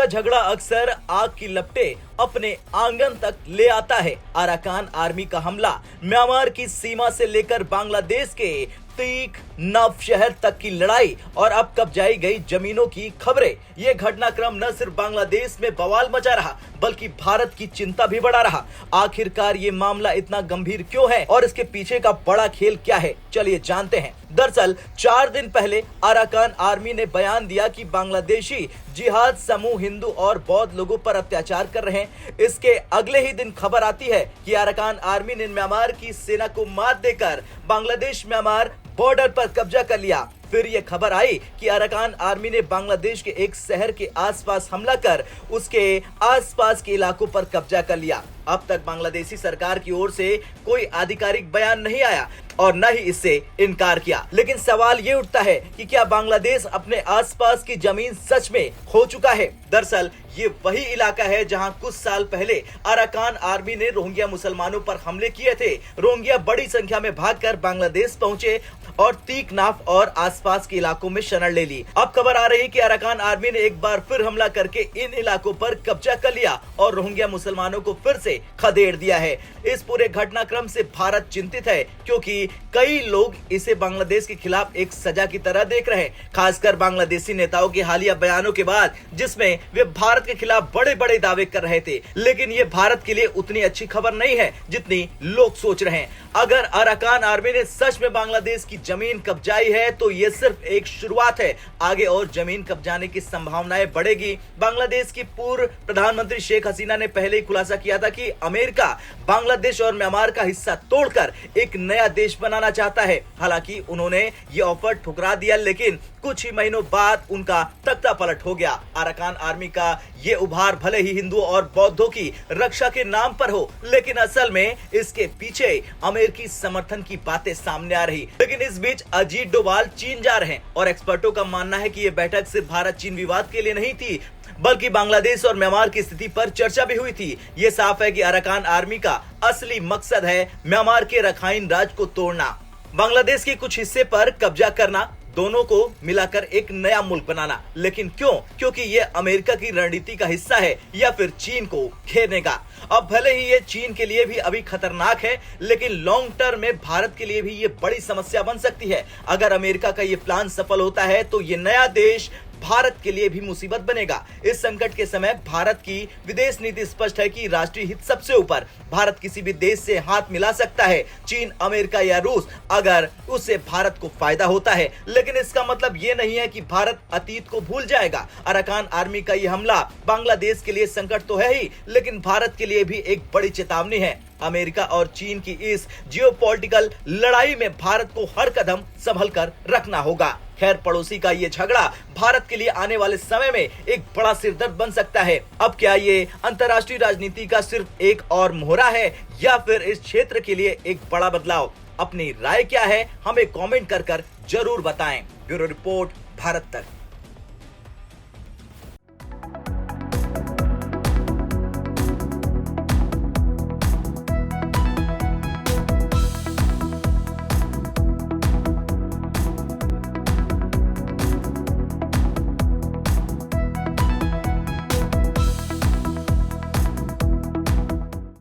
का झगड़ा अक्सर आग की लपटें अपने आंगन तक ले आता है। अराकान आर्मी का हमला, म्यांमार की सीमा से लेकर बांग्लादेश के तीख नव शहर तक की लड़ाई और अब कब्जाई गई जमीनों की खबरें। ये घटनाक्रम न सिर्फ बांग्लादेश में बवाल मचा रहा बल्कि भारत की चिंता भी बढ़ा रहा। आखिरकार ये मामला इतना गंभीर क्यों है और इसके पीछे का बड़ा खेल क्या है, चलिए जानते हैं। दरअसल 4 दिन पहले अराकान आर्मी ने बयान दिया कि बांग्लादेशी जिहाद समूह हिंदू और बौद्ध लोगों पर अत्याचार कर रहे हैं। इसके अगले ही दिन खबर आती है कि अराकान आर्मी ने म्यांमार की सेना को मात देकर बांग्लादेश म्यांमार बॉर्डर पर कब्जा कर लिया। फिर यह खबर आई कि अराकान आर्मी ने बांग्लादेश के एक शहर के आसपास हमला कर उसके आसपास के इलाकों पर कब्जा कर लिया। अब तक बांग्लादेशी सरकार की ओर से कोई आधिकारिक बयान नहीं आया और न ही इससे इनकार किया। लेकिन सवाल ये उठता है कि क्या बांग्लादेश अपने आसपास की जमीन सच में खो चुका है? दरअसल ये वही इलाका है जहां कुछ साल पहले अराकान आर्मी ने रोहिंग्या मुसलमानों पर हमले किए थे। रोहिंग्या बड़ी संख्या में भागकर बांग्लादेश पहुंचे और तीकनाफ और आसपास के इलाकों में शरण ले ली। अब खबर आ रही कि अराकान आर्मी ने एक बार फिर हमला करके इन इलाकों पर कब्जा कर लिया और रोहिंग्या मुसलमानों को फिर से खदेड़ दिया है। इस पूरे घटनाक्रम से भारत चिंतित है क्योंकि कई लोग इसे बांग्लादेश के खिलाफ एक सजा की तरह देख रहे हैं, खासकर बांग्लादेशी नेताओं के हालिया बयानों के बाद जिसमें वे भारत के खिलाफ बड़े बड़े दावे कर रहे थे। लेकिन ये भारत के लिए उतनी अच्छी खबर नहीं है जितनी लोग सोच रहे हैं। अगर अराकान आर्मी ने सच में बांग्लादेश की जमीन कब्जाई है तो ये सिर्फ एक शुरुआत है। आगे और जमीन कब्जाने की संभावनाएं बढ़ेगी। बांग्लादेश की पूर्व प्रधानमंत्री शेख हसीना ने पहले ही खुलासा किया था कि अमेरिका बांग्लादेश और म्यांमार का हिस्सा तोड़कर एक नया देश बनाना चाहता है। हालांकि उन्होंने ये ऑफर ठुकरा दिया, लेकिन कुछ ही महीनों बाद उनका तख्ता पलट हो गया। अराकान आर्मी का ये उभार भले ही हिंदुओं और बौद्धों की रक्षा के नाम पर हो, लेकिन असल में इसके पीछे अमेरिकी समर्थन की बातें सामने आ रही। लेकिन इस बीच अजीत डोभाल चीन जा रहे हैं और एक्सपर्टों का मानना है कि ये बैठक सिर्फ भारत चीन विवाद के लिए नहीं थी बल्कि बांग्लादेश और म्यांमार की स्थिति पर चर्चा भी हुई थी। ये साफ है कि अराकान आर्मी का असली मकसद है म्यांमार के रखाइन राज्य को तोड़ना, बांग्लादेश के कुछ हिस्से पर कब्जा करना, दोनों को मिलाकर एक नया मुल्क बनाना। लेकिन क्यों? क्योंकि ये अमेरिका की रणनीति का हिस्सा है या फिर चीन को घेरने का। अब भले ही ये चीन के लिए भी अभी खतरनाक है, लेकिन लॉन्ग टर्म में भारत के लिए भी ये बड़ी समस्या बन सकती है। अगर अमेरिका का ये प्लान सफल होता है तो ये नया देश भारत के लिए भी मुसीबत बनेगा। इस संकट के समय भारत की विदेश नीति स्पष्ट है कि राष्ट्रीय हित सबसे ऊपर। भारत किसी भी देश से हाथ मिला सकता है, चीन, अमेरिका या रूस, अगर उससे भारत को फायदा होता है। लेकिन इसका मतलब ये नहीं है कि भारत अतीत को भूल जाएगा। अराकान आर्मी का ये हमला बांग्लादेश के लिए संकट तो है ही, लेकिन भारत के लिए भी एक बड़ी चेतावनी है। अमेरिका और चीन की इस जियोपॉलिटिकल लड़ाई में भारत को हर कदम संभल कर रखना होगा। खैर, पड़ोसी का ये झगड़ा भारत के लिए आने वाले समय में एक बड़ा सिरदर्द बन सकता है। अब क्या ये अंतर्राष्ट्रीय राजनीति का सिर्फ एक और मोहरा है या फिर इस क्षेत्र के लिए एक बड़ा बदलाव? अपनी राय क्या है हमें कमेंट कर जरूर बताएं। ब्यूरो रिपोर्ट, भारत तक।